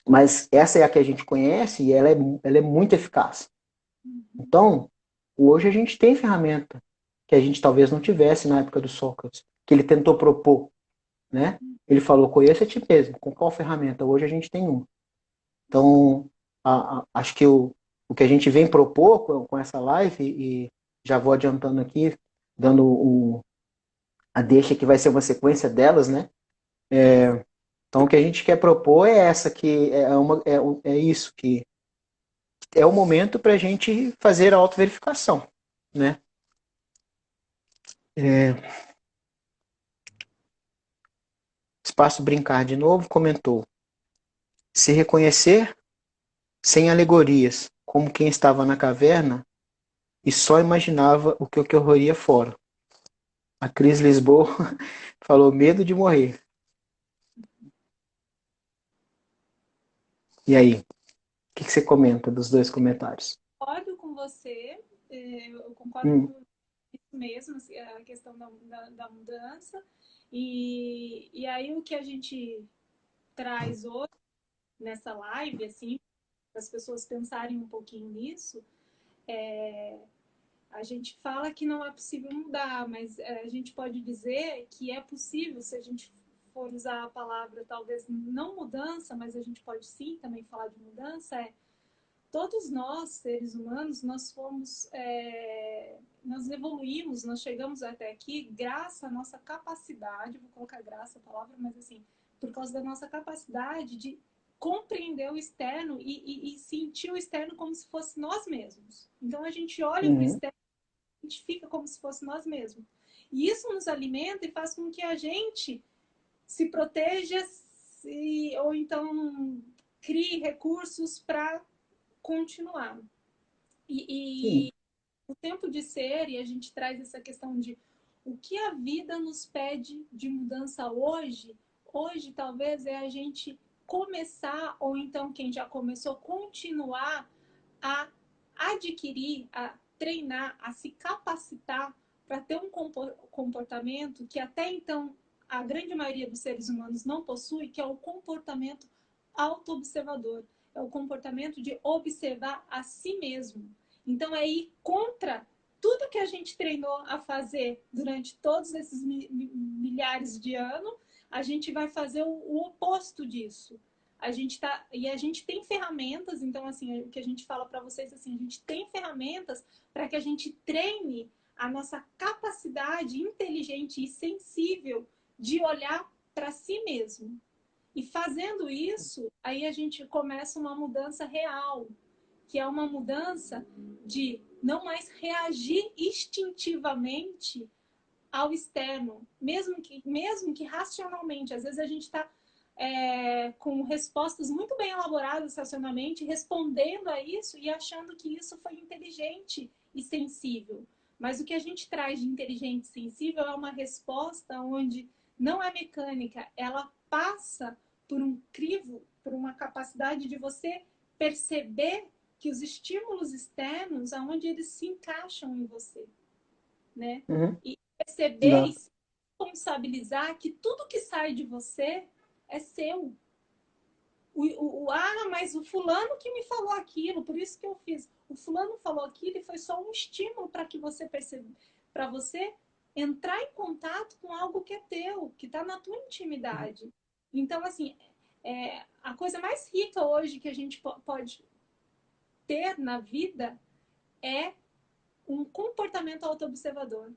Mas essa é a que a gente conhece e ela é muito eficaz. Então, hoje a gente tem ferramenta que a gente talvez não tivesse na época do Sócrates, que ele tentou propor, né? Ele falou, conheça a ti mesmo. Com qual ferramenta? Hoje a gente tem uma. Então, acho que o que a gente vem propor com essa live, e já vou adiantando aqui, dando a deixa que vai ser uma sequência delas, né? Então, o que a gente quer propor é essa, que é isso, que é o momento para a gente fazer a autoverificação, né? Espaço Brincar de novo comentou: se reconhecer sem alegorias, como quem estava na caverna e só imaginava o que ocorreria fora. A Cris Lisboa falou medo de morrer. E aí, o que você comenta dos dois comentários? Concordo com você, eu concordo Hum, com isso mesmo, assim, a questão da mudança. E aí o que a gente traz hoje nessa live, assim, para as pessoas pensarem um pouquinho nisso, a gente fala que não é possível mudar, mas a gente pode dizer que é possível, se a gente for usar a palavra, talvez não mudança, mas a gente pode sim também falar de mudança, todos nós, seres humanos, nós fomos, nós evoluímos, nós chegamos até aqui graças à nossa capacidade, vou colocar graça a palavra, mas assim, por causa da nossa capacidade de compreender o externo e sentir o externo como se fosse nós mesmos. Então a gente olha para o uhum, externo e identifica como se fosse nós mesmos. E isso nos alimenta e faz com que a gente se proteja ou então crie recursos para continuar. sim, E o tempo de ser, e a gente traz essa questão de o que a vida nos pede de mudança hoje, hoje talvez é a gente começar, ou então quem já começou, continuar a adquirir, a treinar, a se capacitar para ter um comportamento que até então a grande maioria dos seres humanos não possui, que é o comportamento autoobservador. É o comportamento de observar a si mesmo. Então, é ir contra tudo que a gente treinou a fazer durante todos esses milhares de anos, a gente vai fazer o oposto disso. A gente tem ferramentas, então assim, o que a gente fala para vocês assim, a gente tem ferramentas para que a gente treine a nossa capacidade inteligente e sensível de olhar para si mesmo. E fazendo isso, aí a gente começa uma mudança real, que é uma mudança de não mais reagir instintivamente ao externo, mesmo que racionalmente. Às vezes a gente está com respostas muito bem elaboradas racionalmente, respondendo a isso e achando que isso foi inteligente e sensível. Mas o que a gente traz de inteligente e sensível é uma resposta onde não é mecânica, ela passa por um crivo, por uma capacidade de você perceber que os estímulos externos, aonde eles se encaixam em você, né? uhum, E perceber e exato. se responsabilizar que tudo que sai de você é seu. Mas o fulano que me falou aquilo, por isso que eu fiz. O fulano falou aquilo e foi só um estímulo para que você perceba, para você entrar em contato com algo que é teu, que está na tua intimidade. Então, assim, a coisa mais rica hoje que a gente pode ter na vida é um comportamento autoobservador.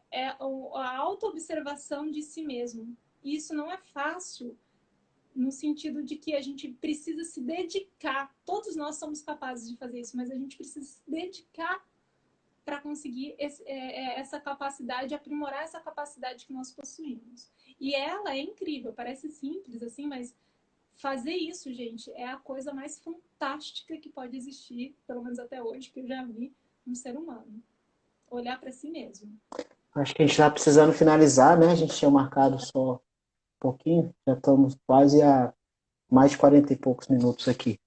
É a autoobservação de si mesmo. E isso não é fácil no sentido de que a gente precisa se dedicar. Todos nós somos capazes de fazer isso, mas a gente precisa se dedicar para conseguir essa capacidade, aprimorar essa capacidade que nós possuímos. E ela é incrível, parece simples assim, mas fazer isso, gente, é a coisa mais fantástica que pode existir, pelo menos até hoje, que eu já vi um ser humano. Olhar para si mesmo. Acho que a gente está precisando finalizar, né? A gente tinha marcado só um pouquinho, já estamos quase a mais de 40 e poucos minutos aqui.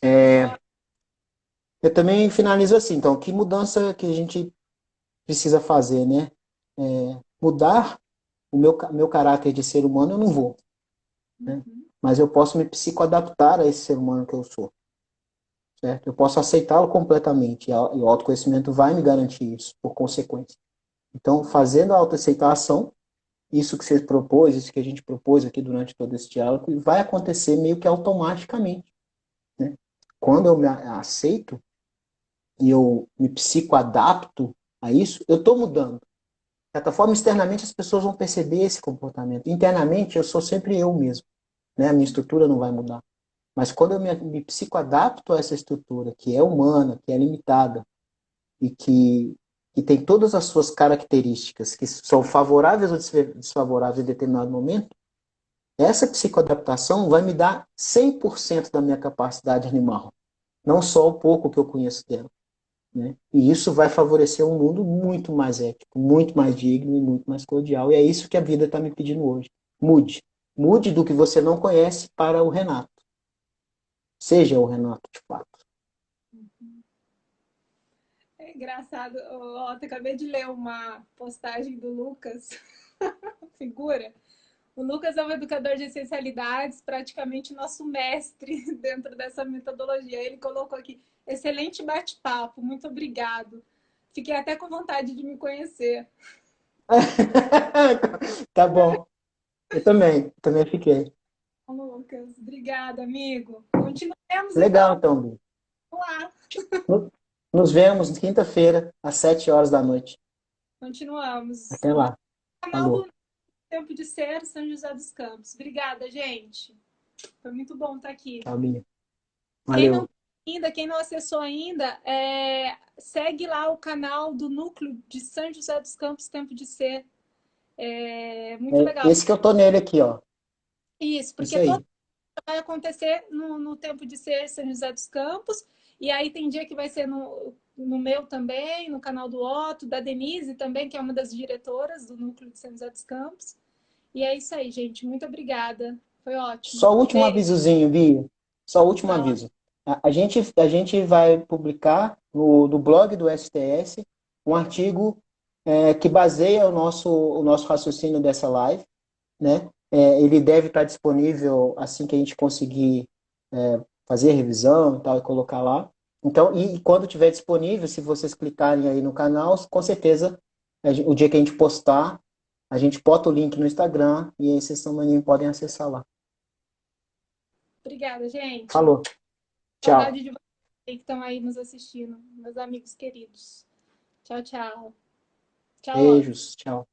Agora, Eu também finalizo assim, então, que mudança que a gente precisa fazer, né? Mudar o meu caráter de ser humano eu não vou, né? uhum, Mas eu posso me psicoadaptar a esse ser humano que eu sou, certo? Eu posso aceitá-lo completamente e o autoconhecimento vai me garantir isso, por consequência. Então, fazendo a autoaceitação, isso que você propôs, isso que a gente propôs aqui durante todo esse diálogo, vai acontecer meio que automaticamente, né? Quando eu me aceito e eu me psicoadapto a isso, eu estou mudando. De certa forma, externamente as pessoas vão perceber esse comportamento. Internamente, eu sou sempre eu mesmo, né? A minha estrutura não vai mudar. Mas quando eu me psicoadapto a essa estrutura, que é humana, que é limitada, e que tem todas as suas características, que são favoráveis ou desfavoráveis em determinado momento, essa psicoadaptação vai me dar 100% da minha capacidade animal, não só o pouco que eu conheço dela. Né? E isso vai favorecer um mundo muito mais ético, muito mais digno e muito mais cordial. E é isso que a vida está me pedindo hoje. Mude. Mude do que você não conhece para o Renato. Seja o Renato, de fato. É engraçado. Ó, eu acabei de ler uma postagem do Lucas, figura. O Lucas é um educador de essencialidades, praticamente nosso mestre dentro dessa metodologia. Ele colocou aqui, excelente bate-papo, muito obrigado. Fiquei até com vontade de me conhecer. Tá bom. Eu também fiquei. Lucas, obrigada, amigo. Continuemos Legal, então. então, Bi. Vamos lá. Nos vemos quinta-feira, às 7 horas da noite. Continuamos. Até No lá. canal Falou. do Tempo de Ser, São José dos Campos. Obrigada, gente. Foi muito bom estar aqui. Tchau, Bia. Quem não Valeu. ainda, quem não acessou ainda, segue lá o canal do Núcleo de São José dos Campos Tempo de Ser. É muito É legal. esse que eu tô nele aqui, ó. Isso, Isso porque todo aí. vai acontecer no Tempo de Ser São José dos Campos. E aí tem dia que vai ser no meu também, no canal do Otto, da Denise também, que é uma das diretoras do Núcleo de São José dos Campos. E é isso aí, gente. Muito obrigada. Foi ótimo. Só o último Beijo. avisozinho, Bia. Só o último Fala. aviso. A gente vai publicar no blog do STS um artigo que baseia o nosso raciocínio dessa live, né? Ele deve estar disponível assim que a gente conseguir fazer a revisão e tal e colocar lá. Então, e quando tiver disponível, se vocês clicarem aí no canal, com certeza, o dia que a gente postar, a gente bota o link no Instagram e aí vocês também podem acessar lá. Obrigada, gente. Falou. Tchau. Saudade de vocês que estão aí nos assistindo, meus amigos queridos. Tchau, tchau. Tchau, Otto. Beijos. Tchau.